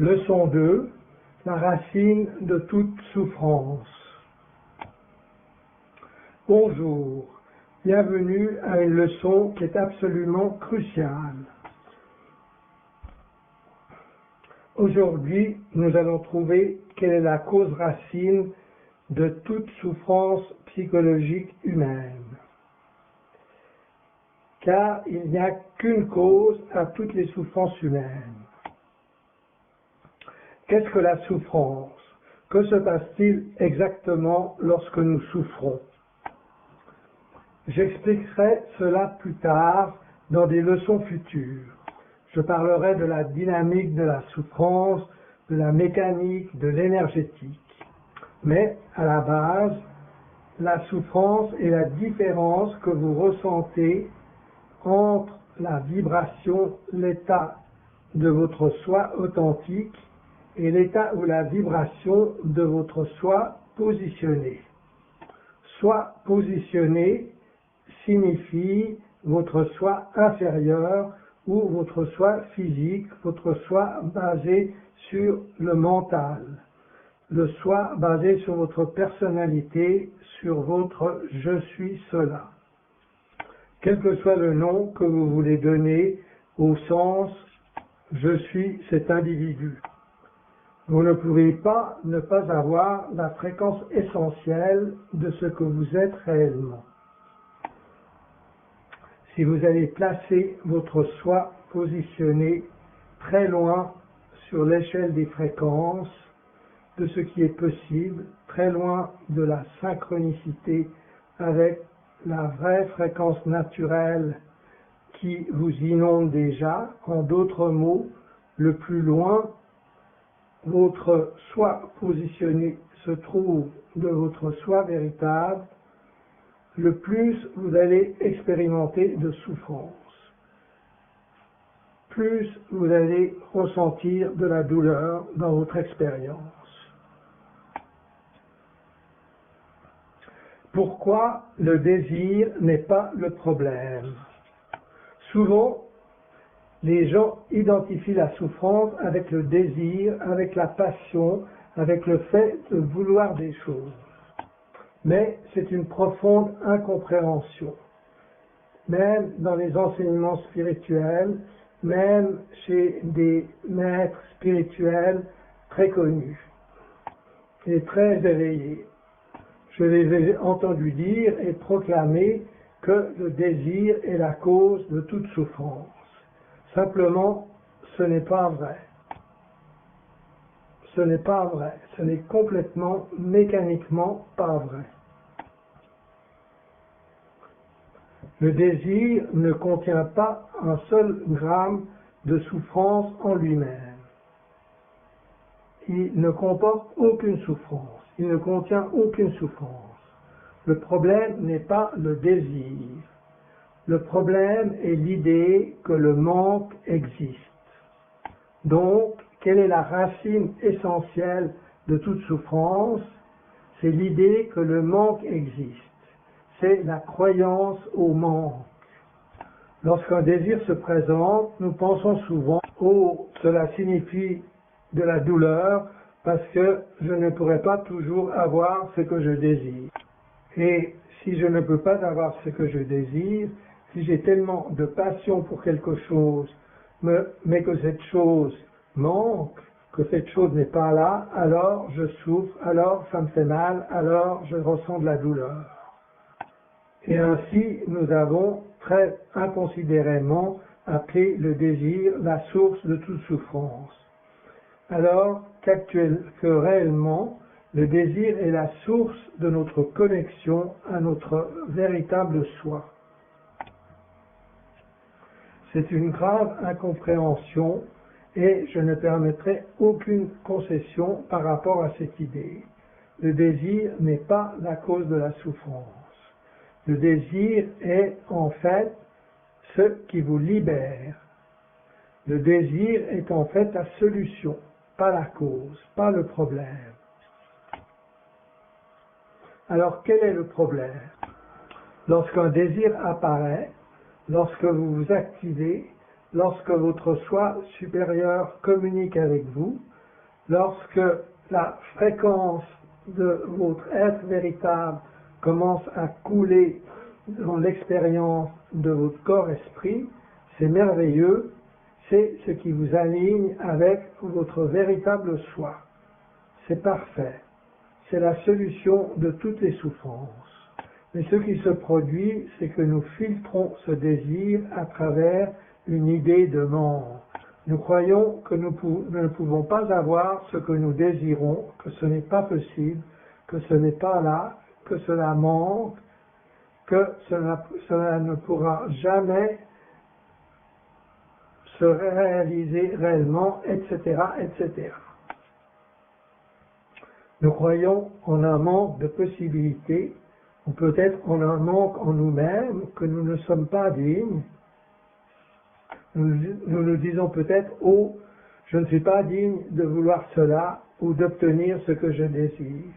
Leçon 2. La racine de toute souffrance. Bonjour, bienvenue à une leçon qui est absolument cruciale. Aujourd'hui, nous allons trouver quelle est la cause racine de toute souffrance psychologique humaine. Car il n'y a qu'une cause à toutes les souffrances humaines. Qu'est-ce que la souffrance? Que se passe-t-il exactement lorsque nous souffrons? J'expliquerai cela plus tard dans des leçons futures. Je parlerai de la dynamique de la souffrance, de la mécanique, de l'énergétique. Mais à la base, la souffrance est la différence que vous ressentez entre la vibration, l'état de votre soi authentique et l'état ou la vibration de votre soi positionné. Soi positionné signifie votre soi inférieur ou votre soi physique, votre soi basé sur le mental, le soi basé sur votre personnalité, sur votre « je suis cela ». Quel que soit le nom que vous voulez donner au sens « je suis cet individu ». Vous ne pouvez pas ne pas avoir la fréquence essentielle de ce que vous êtes réellement. Si vous allez placer votre soi positionné très loin sur l'échelle des fréquences, de ce qui est possible, très loin de la synchronicité avec la vraie fréquence naturelle qui vous inonde déjà, en d'autres mots, le plus loin votre soi positionné se trouve de votre soi véritable, le plus vous allez expérimenter de souffrance, plus vous allez ressentir de la douleur dans votre expérience. Pourquoi le désir n'est pas le problème? Souvent, les gens identifient la souffrance avec le désir, avec la passion, avec le fait de vouloir des choses. Mais c'est une profonde incompréhension. Même dans les enseignements spirituels, même chez des maîtres spirituels très connus et très éveillés, je les ai entendus dire et proclamer que le désir est la cause de toute souffrance. Simplement, ce n'est pas vrai. Ce n'est pas vrai. Ce n'est complètement, mécaniquement pas vrai. Le désir ne contient pas un seul gramme de souffrance en lui-même. Il ne comporte aucune souffrance. Il ne contient aucune souffrance. Le problème n'est pas le désir. Le problème est l'idée que le manque existe. Donc, quelle est la racine essentielle de toute souffrance? C'est l'idée que le manque existe. C'est la croyance au manque. Lorsqu'un désir se présente, nous pensons souvent « Oh, cela signifie de la douleur parce que je ne pourrai pas toujours avoir ce que je désire. » Et si je ne peux pas avoir ce que je désire, si j'ai tellement de passion pour quelque chose, mais que cette chose manque, que cette chose n'est pas là, alors je souffre, alors ça me fait mal, alors je ressens de la douleur. Et ainsi, nous avons très inconsidérément appelé le désir la source de toute souffrance. Alors que réellement, le désir est la source de notre connexion à notre véritable soi. C'est une grave incompréhension et je ne permettrai aucune concession par rapport à cette idée. Le désir n'est pas la cause de la souffrance. Le désir est en fait ce qui vous libère. Le désir est en fait la solution, pas la cause, pas le problème. Alors quel est le problème? Lorsqu'un désir apparaît, lorsque vous vous activez, lorsque votre soi supérieur communique avec vous, Lorsque la fréquence de votre être véritable commence à couler dans l'expérience de votre corps-esprit, c'est merveilleux, c'est ce qui vous aligne avec votre véritable soi. C'est parfait, c'est la solution de toutes les souffrances. Mais ce qui se produit, c'est que nous filtrons ce désir à travers une idée de manque. Nous croyons que nous ne pouvons pas avoir ce que nous désirons, que ce n'est pas possible, que ce n'est pas là, que cela manque, que cela ne pourra jamais se réaliser réellement, etc., etc. Nous croyons en un manque de possibilités, ou peut-être en un manque en nous-mêmes, que nous ne sommes pas dignes. Nous nous disons peut-être, oh, je ne suis pas digne de vouloir cela ou d'obtenir ce que je désire.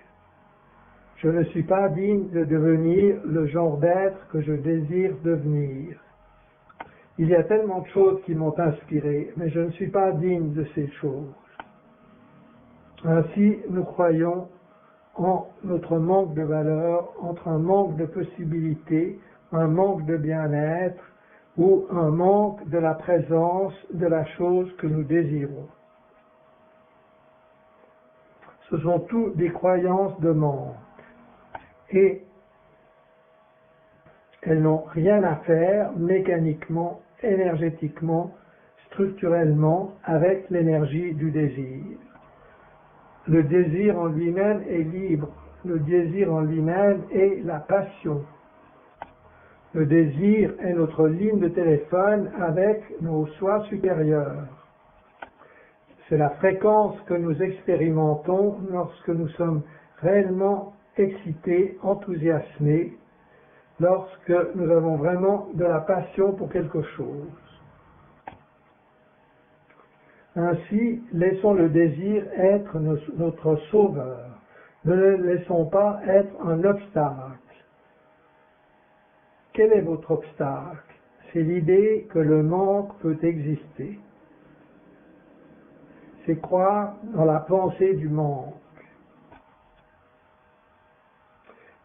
Je ne suis pas digne de devenir le genre d'être que je désire devenir. Il y a tellement de choses qui m'ont inspiré, mais je ne suis pas digne de ces choses. Ainsi, nous croyons en notre manque de valeur, entre un manque de possibilités, un manque de bien-être ou un manque de la présence de la chose que nous désirons. Ce sont tous des croyances de manque et elles n'ont rien à faire mécaniquement, énergétiquement, structurellement avec l'énergie du désir. Le désir en lui-même est libre. Le désir en lui-même est la passion. Le désir est notre ligne de téléphone avec nos soi supérieurs. C'est la fréquence que nous expérimentons lorsque nous sommes réellement excités, enthousiasmés, lorsque nous avons vraiment de la passion pour quelque chose. Ainsi, laissons le désir être notre sauveur. Ne le laissons pas être un obstacle. Quel est votre obstacle? C'est l'idée que le manque peut exister. C'est croire dans la pensée du manque.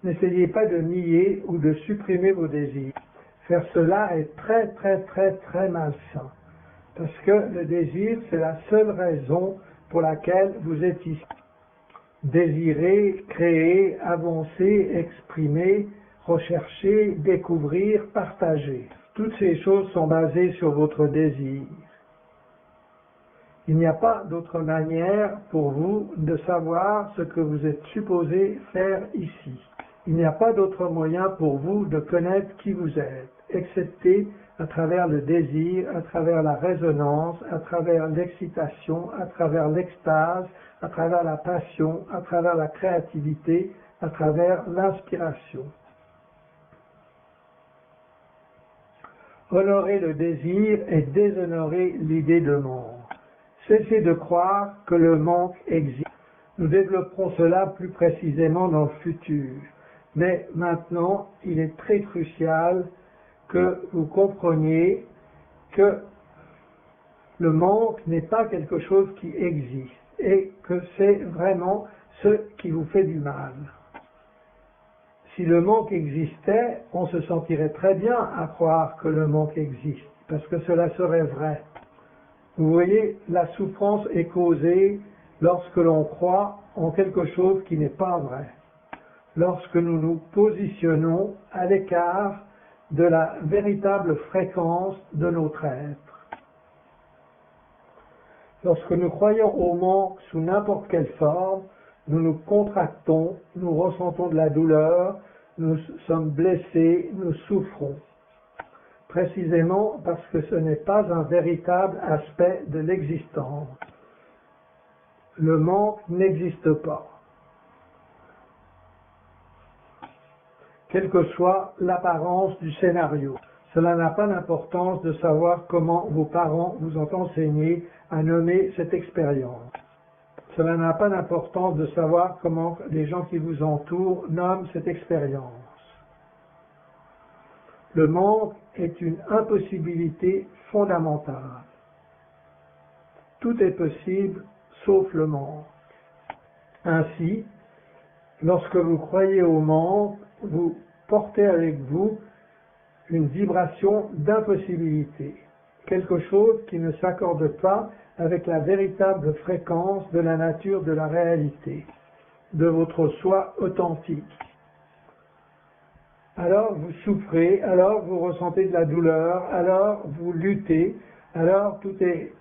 N'essayez pas de nier ou de supprimer vos désirs. Faire cela est très très très très malsain. Parce que le désir, c'est la seule raison pour laquelle vous êtes ici. Désirer, créer, avancer, exprimer, rechercher, découvrir, partager. Toutes ces choses sont basées sur votre désir. Il n'y a pas d'autre manière pour vous de savoir ce que vous êtes supposé faire ici. Il n'y a pas d'autre moyen pour vous de connaître qui vous êtes, excepté à travers le désir, à travers la résonance, à travers l'excitation, à travers l'extase, à travers la passion, à travers la créativité, à travers l'inspiration. Honorer le désir et déshonorer l'idée de manque. Cessez de croire que le manque existe. Nous développerons cela plus précisément dans le futur. Mais maintenant, il est très crucial que vous compreniez que le manque n'est pas quelque chose qui existe et que c'est vraiment ce qui vous fait du mal. Si le manque existait, on se sentirait très bien à croire que le manque existe, parce que cela serait vrai. Vous voyez, la souffrance est causée lorsque l'on croit en quelque chose qui n'est pas vrai. Lorsque nous nous positionnons à l'écart de la véritable fréquence de notre être. Lorsque nous croyons au manque sous n'importe quelle forme, nous nous contractons, nous ressentons de la douleur, nous sommes blessés, nous souffrons. Précisément parce que ce n'est pas un véritable aspect de l'existence. Le manque n'existe pas. Quelle que soit l'apparence du scénario. Cela n'a pas d'importance de savoir comment vos parents vous ont enseigné à nommer cette expérience. Cela n'a pas d'importance de savoir comment les gens qui vous entourent nomment cette expérience. Le manque est une impossibilité fondamentale. Tout est possible sauf le manque. Ainsi, lorsque vous croyez au manque, vous portez avec vous une vibration d'impossibilité, quelque chose qui ne s'accorde pas avec la véritable fréquence de la nature de la réalité, de votre soi authentique. Alors vous souffrez, alors vous ressentez de la douleur, alors vous luttez, alors tout est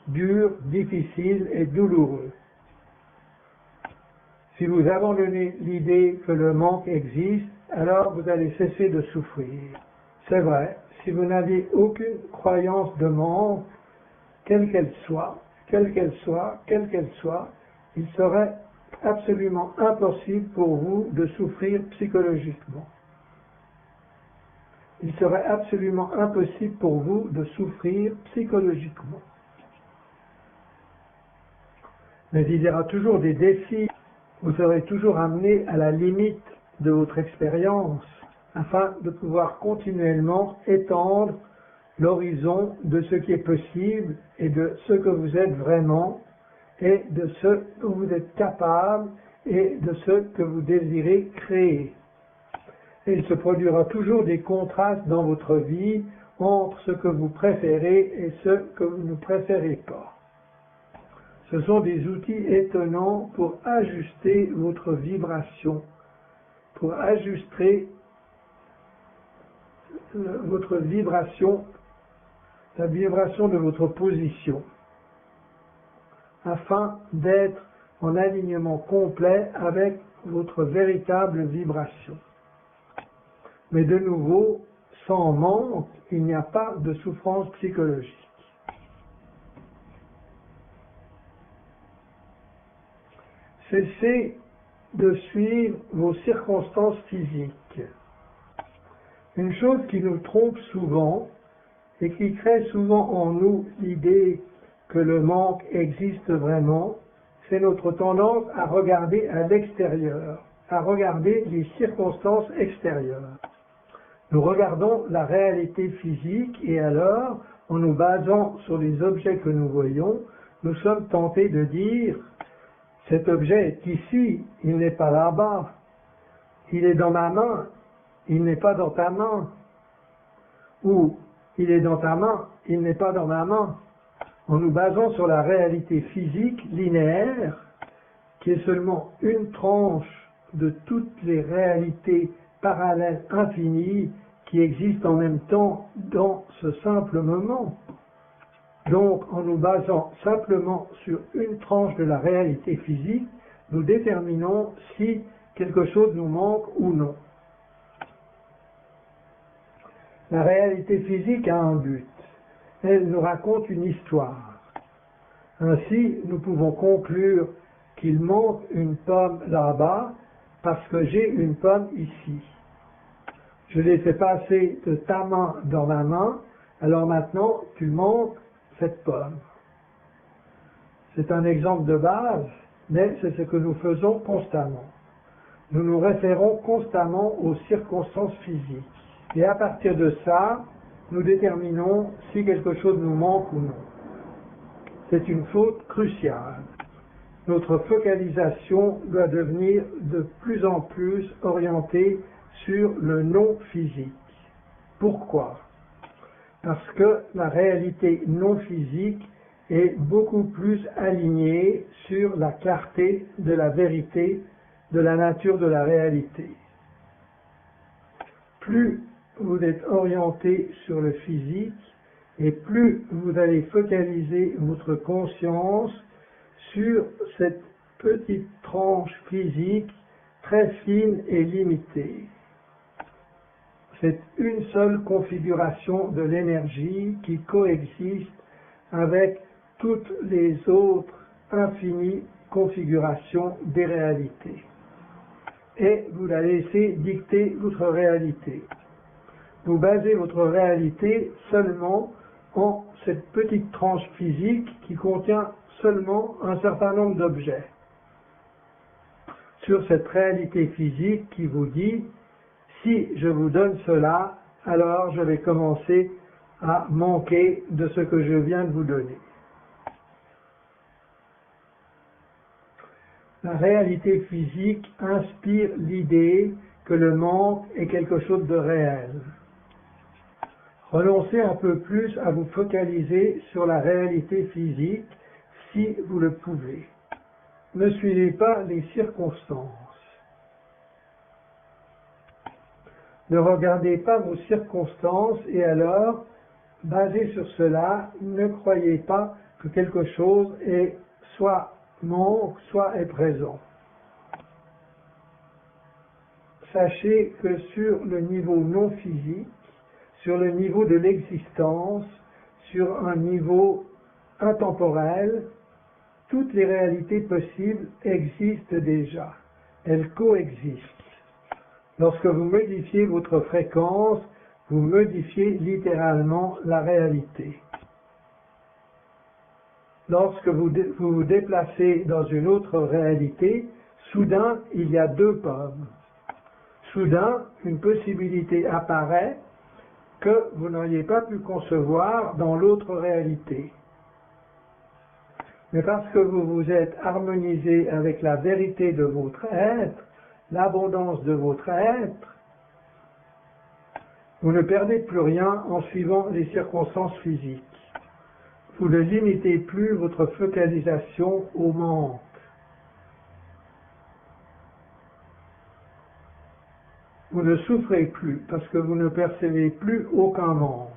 dur, difficile et douloureux. Si vous abandonnez l'idée que le manque existe, alors vous allez cesser de souffrir. C'est vrai, si vous n'aviez aucune croyance de manque, quelle qu'elle soit, il serait absolument impossible pour vous de souffrir psychologiquement. Il serait absolument impossible pour vous de souffrir psychologiquement. Mais il y aura toujours des défis. Vous serez toujours amené à la limite de votre expérience afin de pouvoir continuellement étendre l'horizon de ce qui est possible et de ce que vous êtes vraiment et de ce dont vous êtes capable et de ce que vous désirez créer. Et il se produira toujours des contrastes dans votre vie entre ce que vous préférez et ce que vous ne préférez pas. Ce sont des outils étonnants pour ajuster votre vibration, pour ajuster votre vibration, la vibration de votre position, afin d'être en alignement complet avec votre véritable vibration. Mais de nouveau, sans manque, il n'y a pas de souffrance psychologique. Cessez de suivre vos circonstances physiques. Une chose qui nous trompe souvent et qui crée souvent en nous l'idée que le manque existe vraiment, c'est notre tendance à regarder à l'extérieur, à regarder les circonstances extérieures. Nous regardons la réalité physique et alors, en nous basant sur les objets que nous voyons, nous sommes tentés de dire « cet objet est ici, il n'est pas là-bas, il est dans ma main, il n'est pas dans ta main » ou « il est dans ta main, il n'est pas dans ma main ». En nous basant sur la réalité physique linéaire, qui est seulement une tranche de toutes les réalités parallèles infinies qui existent en même temps dans ce simple moment. Donc, en nous basant simplement sur une tranche de la réalité physique, nous déterminons si quelque chose nous manque ou non. La réalité physique a un but. Elle nous raconte une histoire. Ainsi, nous pouvons conclure qu'il manque une pomme là-bas parce que j'ai une pomme ici. Je l'ai fait passer de ta main dans ma main, alors maintenant tu manques cette pomme. C'est un exemple de base, mais c'est ce que nous faisons constamment. Nous nous référons constamment aux circonstances physiques. Et à partir de ça, nous déterminons si quelque chose nous manque ou non. C'est une faute cruciale. Notre focalisation doit devenir de plus en plus orientée sur le non physique. Pourquoi? Parce que la réalité non physique est beaucoup plus alignée sur la clarté de la vérité, de la nature de la réalité. Plus vous êtes orienté sur le physique, et plus vous allez focaliser votre conscience sur cette petite tranche physique très fine et limitée. C'est une seule configuration de l'énergie qui coexiste avec toutes les autres infinies configurations des réalités. Et vous la laissez dicter votre réalité. Vous basez votre réalité seulement en cette petite tranche physique qui contient seulement un certain nombre d'objets. Sur cette réalité physique qui vous dit « si je vous donne cela, alors je vais commencer à manquer de ce que je viens de vous donner ». La réalité physique inspire l'idée que le manque est quelque chose de réel. Renoncez un peu plus à vous focaliser sur la réalité physique si vous le pouvez. Ne suivez pas les circonstances. Ne regardez pas vos circonstances et alors, basé sur cela, ne croyez pas que quelque chose est soit manque, soit est présent. Sachez que sur le niveau non physique, sur le niveau de l'existence, sur un niveau intemporel, toutes les réalités possibles existent déjà. Elles coexistent. Lorsque vous modifiez votre fréquence, vous modifiez littéralement la réalité. Lorsque vous vous déplacez dans une autre réalité, soudain, il y a deux pommes. Soudain, une possibilité apparaît que vous n'auriez pas pu concevoir dans l'autre réalité. Mais parce que vous vous êtes harmonisé avec la vérité de votre être, l'abondance de votre être, vous ne perdez plus rien en suivant les circonstances physiques. Vous ne limitez plus votre focalisation au manque. Vous ne souffrez plus parce que vous ne percevez plus aucun manque.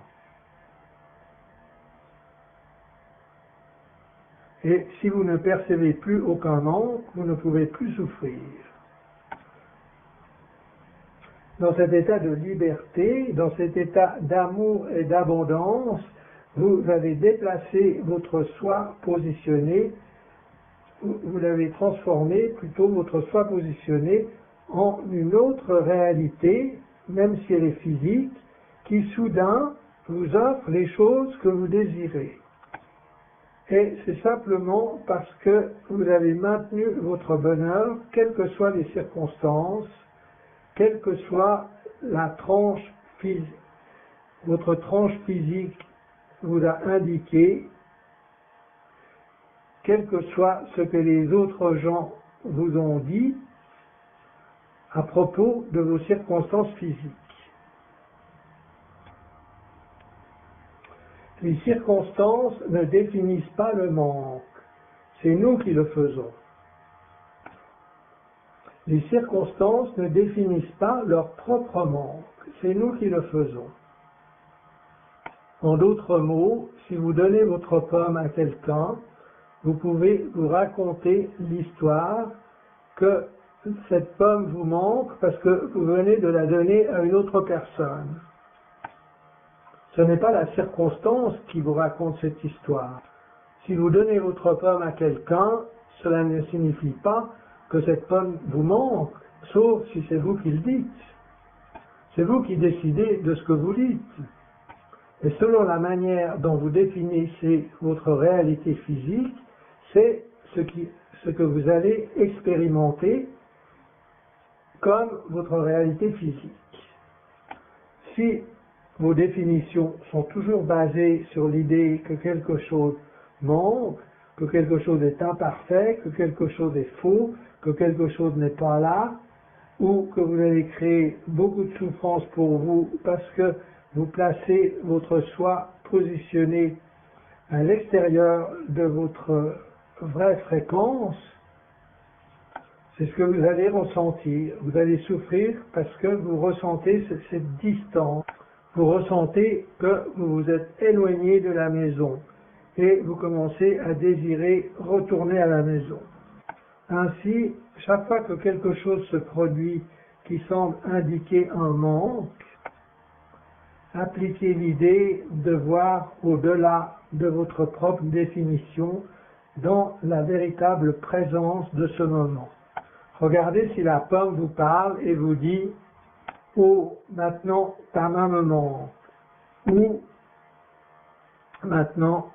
Et si vous ne percevez plus aucun manque, vous ne pouvez plus souffrir. Dans cet état de liberté, dans cet état d'amour et d'abondance, vous avez déplacé votre soi positionné, vous l'avez transformé, plutôt votre soi positionné, en une autre réalité, même si elle est physique, qui soudain vous offre les choses que vous désirez. Et c'est simplement parce que vous avez maintenu votre bonheur, quelles que soient les circonstances, quelle que soit la tranche physique. Votre tranche physique vous a indiqué, quel que soit ce que les autres gens vous ont dit à propos de vos circonstances physiques. Les circonstances ne définissent pas le manque, c'est nous qui le faisons. Les circonstances ne définissent pas leur propre manque, c'est nous qui le faisons. En d'autres mots, si vous donnez votre pomme à quelqu'un, vous pouvez vous raconter l'histoire que cette pomme vous manque parce que vous venez de la donner à une autre personne. Ce n'est pas la circonstance qui vous raconte cette histoire. Si vous donnez votre pomme à quelqu'un, cela ne signifie pas que cette pomme vous manque, sauf si c'est vous qui le dites. C'est vous qui décidez de ce que vous dites. Et selon la manière dont vous définissez votre réalité physique, c'est ce que vous allez expérimenter comme votre réalité physique. Si vos définitions sont toujours basées sur l'idée que quelque chose manque, que quelque chose est imparfait, que quelque chose est faux, que quelque chose n'est pas là, ou que vous allez créer beaucoup de souffrance pour vous parce que vous placez votre soi positionné à l'extérieur de votre vraie fréquence, c'est ce que vous allez ressentir. Vous allez souffrir parce que vous ressentez cette distance. Vous ressentez que vous vous êtes éloigné de la maison et vous commencez à désirer retourner à la maison. Ainsi, chaque fois que quelque chose se produit qui semble indiquer un manque, appliquez l'idée de voir au-delà de votre propre définition dans la véritable présence de ce moment. Regardez si la pomme vous parle et vous dit « Oh, maintenant ta main me manque » ou « Maintenant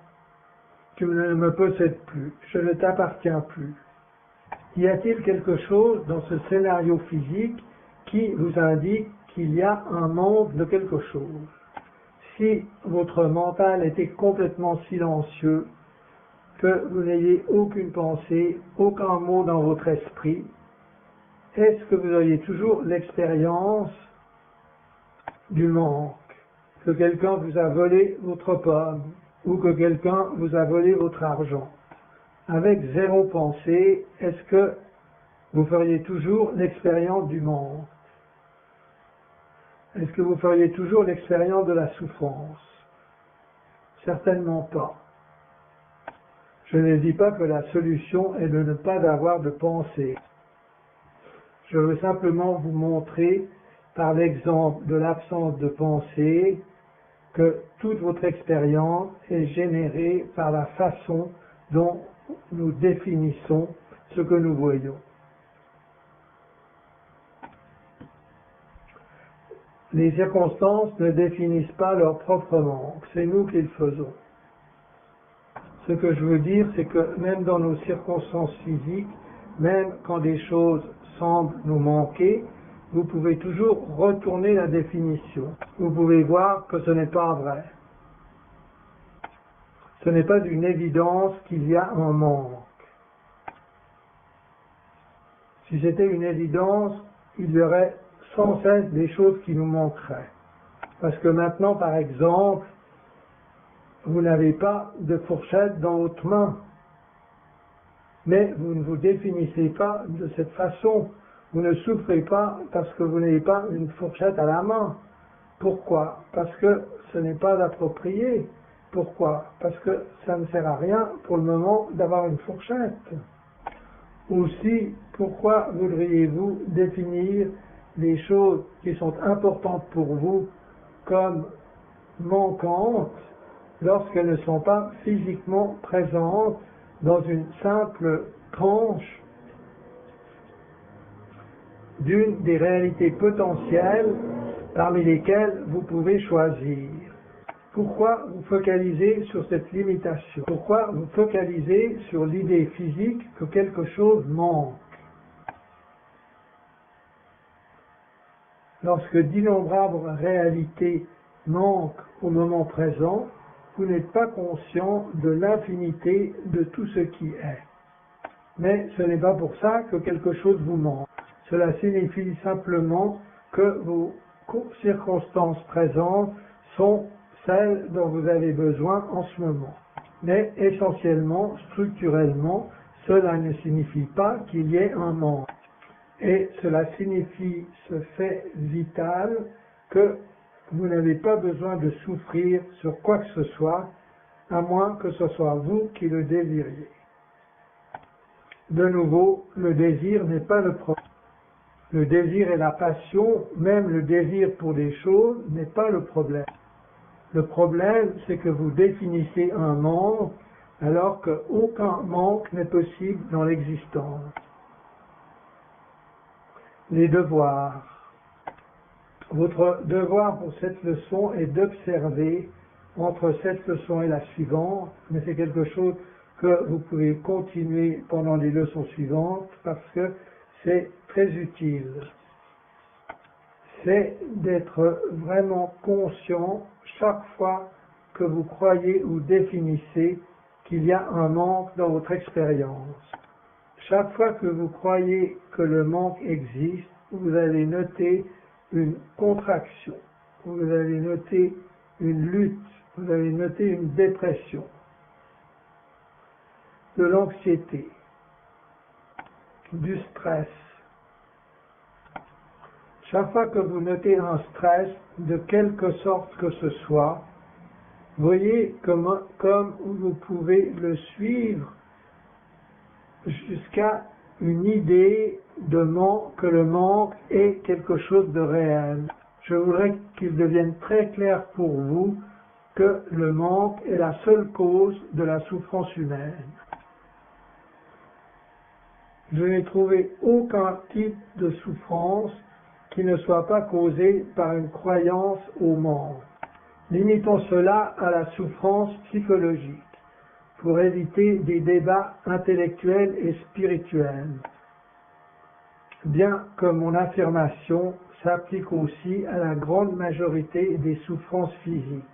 tu ne me possèdes plus, je ne t'appartiens plus ». Y a-t-il quelque chose dans ce scénario physique qui vous indique qu'il y a un manque de quelque chose? Si votre mental était complètement silencieux, que vous n'ayez aucune pensée, aucun mot dans votre esprit, est-ce que vous auriez toujours l'expérience du manque? Que quelqu'un vous a volé votre pomme ou que quelqu'un vous a volé votre argent. Avec zéro pensée, est-ce que vous feriez toujours l'expérience du manque? Est-ce que vous feriez toujours l'expérience de la souffrance? Certainement pas. Je ne dis pas que la solution est de ne pas avoir de pensée. Je veux simplement vous montrer, par l'exemple de l'absence de pensée, que toute votre expérience est générée par la façon dont nous définissons ce que nous voyons. Les circonstances ne définissent pas leur propre manque, c'est nous qui le faisons. Ce que je veux dire, c'est que même dans nos circonstances physiques, même quand des choses semblent nous manquer, vous pouvez toujours retourner la définition. Vous pouvez voir que ce n'est pas vrai. Ce n'est pas d'une évidence qu'il y a un manque. Si c'était une évidence, il y aurait sans cesse des choses qui nous manqueraient. Parce que maintenant, par exemple, vous n'avez pas de fourchette dans votre main. Mais vous ne vous définissez pas de cette façon. Vous ne souffrez pas parce que vous n'avez pas une fourchette à la main. Pourquoi? Parce que ce n'est pas approprié. Pourquoi? Parce que ça ne sert à rien pour le moment d'avoir une fourchette. Aussi, pourquoi voudriez-vous définir les choses qui sont importantes pour vous comme manquantes lorsqu'elles ne sont pas physiquement présentes dans une simple tranche d'une des réalités potentielles parmi lesquelles vous pouvez choisir? Pourquoi vous focalisez sur cette limitation? Pourquoi vous focalisez sur l'idée physique que quelque chose manque? Lorsque d'innombrables réalités manquent au moment présent, vous n'êtes pas conscient de l'infinité de tout ce qui est. Mais ce n'est pas pour ça que quelque chose vous manque. Cela signifie simplement que vos circonstances présentes sont celles dont vous avez besoin en ce moment. Mais essentiellement, structurellement, cela ne signifie pas qu'il y ait un manque. Et cela signifie ce fait vital que vous n'avez pas besoin de souffrir sur quoi que ce soit, à moins que ce soit vous qui le désiriez. De nouveau, le désir n'est pas le problème. Le désir et la passion, même le désir pour des choses, n'est pas le problème. Le problème, c'est que vous définissez un manque alors qu'aucun manque n'est possible dans l'existence. Les devoirs. Votre devoir pour cette leçon est d'observer entre cette leçon et la suivante, mais c'est quelque chose que vous pouvez continuer pendant les leçons suivantes parce que c'est très utile. C'est d'être vraiment conscient chaque fois que vous croyez ou définissez qu'il y a un manque dans votre expérience. Chaque fois que vous croyez que le manque existe, vous allez noter une contraction, vous allez noter une lutte, vous allez noter une dépression, de l'anxiété, du stress. Chaque fois que vous notez un stress, de quelque sorte que ce soit, voyez comme vous pouvez le suivre jusqu'à une idée que le manque est quelque chose de réel. Je voudrais qu'il devienne très clair pour vous que le manque est la seule cause de la souffrance humaine. Je n'ai trouvé aucun type de souffrance qui ne soit pas causé par une croyance au manque. Limitons cela à la souffrance psychologique pour éviter des débats intellectuels et spirituels. Bien que mon affirmation s'applique aussi à la grande majorité des souffrances physiques,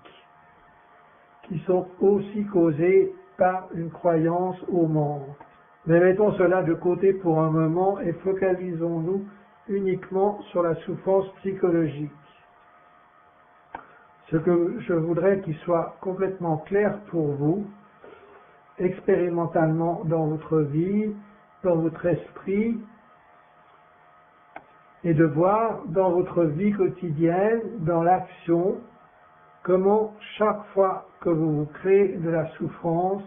qui sont aussi causées par une croyance au manque. Mais mettons cela de côté pour un moment et focalisons-nous uniquement sur la souffrance psychologique. Ce que je voudrais qu'il soit complètement clair pour vous, expérimentalement dans votre vie, dans votre esprit, et de voir dans votre vie quotidienne, dans l'action, comment chaque fois que vous créez de la souffrance,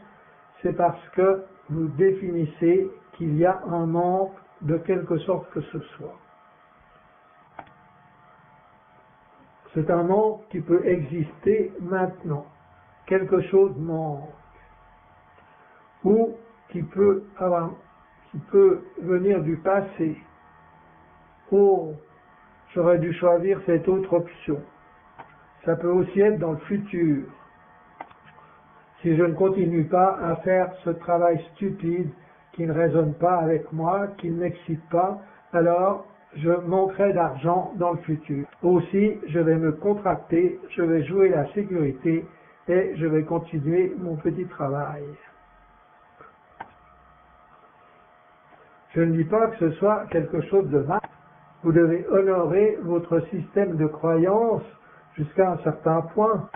c'est parce que vous définissez qu'il y a un manque de quelque sorte que ce soit. C'est un manque qui peut exister maintenant. Quelque chose manque. Ou qui peut venir du passé. Oh, j'aurais dû choisir cette autre option. Ça peut aussi être dans le futur. Si je ne continue pas à faire ce travail stupide qui ne résonne pas avec moi, qui ne m'excite pas, alors je manquerai d'argent dans le futur. Aussi, je vais me contracter, je vais jouer la sécurité et je vais continuer mon petit travail. Je ne dis pas que ce soit quelque chose de mal. Vous devez honorer votre système de croyance jusqu'à un certain point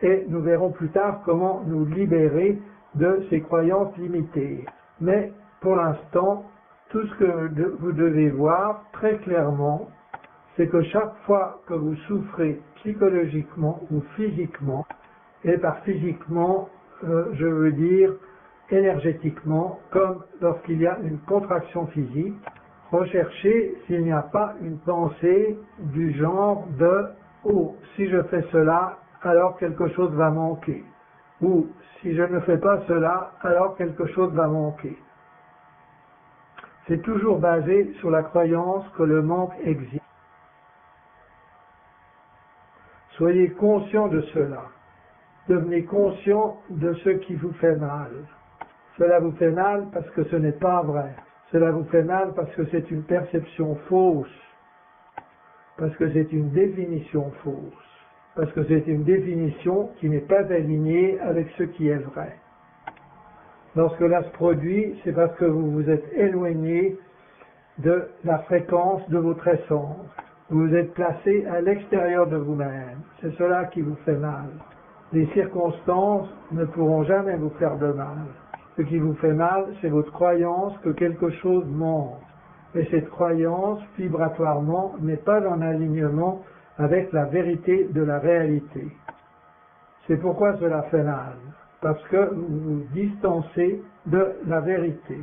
et nous verrons plus tard comment nous libérer de ces croyances limitées. Mais pour l'instant, tout ce que vous devez voir très clairement, c'est que chaque fois que vous souffrez psychologiquement ou physiquement, et par physiquement, je veux dire énergétiquement, comme lorsqu'il y a une contraction physique, recherchez s'il n'y a pas une pensée du genre de « Oh, si je fais cela, alors quelque chose va manquer » ou « Si je ne fais pas cela, alors quelque chose va manquer ». C'est toujours basé sur la croyance que le manque existe. Soyez conscient de cela. Devenez conscient de ce qui vous fait mal. Cela vous fait mal parce que ce n'est pas vrai. Cela vous fait mal parce que c'est une perception fausse. Parce que c'est une définition fausse. Parce que c'est une définition qui n'est pas alignée avec ce qui est vrai. Lorsque cela se produit, c'est parce que vous vous êtes éloigné de la fréquence de votre essence. Vous vous êtes placé à l'extérieur de vous-même. C'est cela qui vous fait mal. Les circonstances ne pourront jamais vous faire de mal. Ce qui vous fait mal, c'est votre croyance que quelque chose manque. Et cette croyance, vibratoirement, n'est pas en alignement avec la vérité de la réalité. C'est pourquoi cela fait mal. Parce que vous vous distancez de la vérité.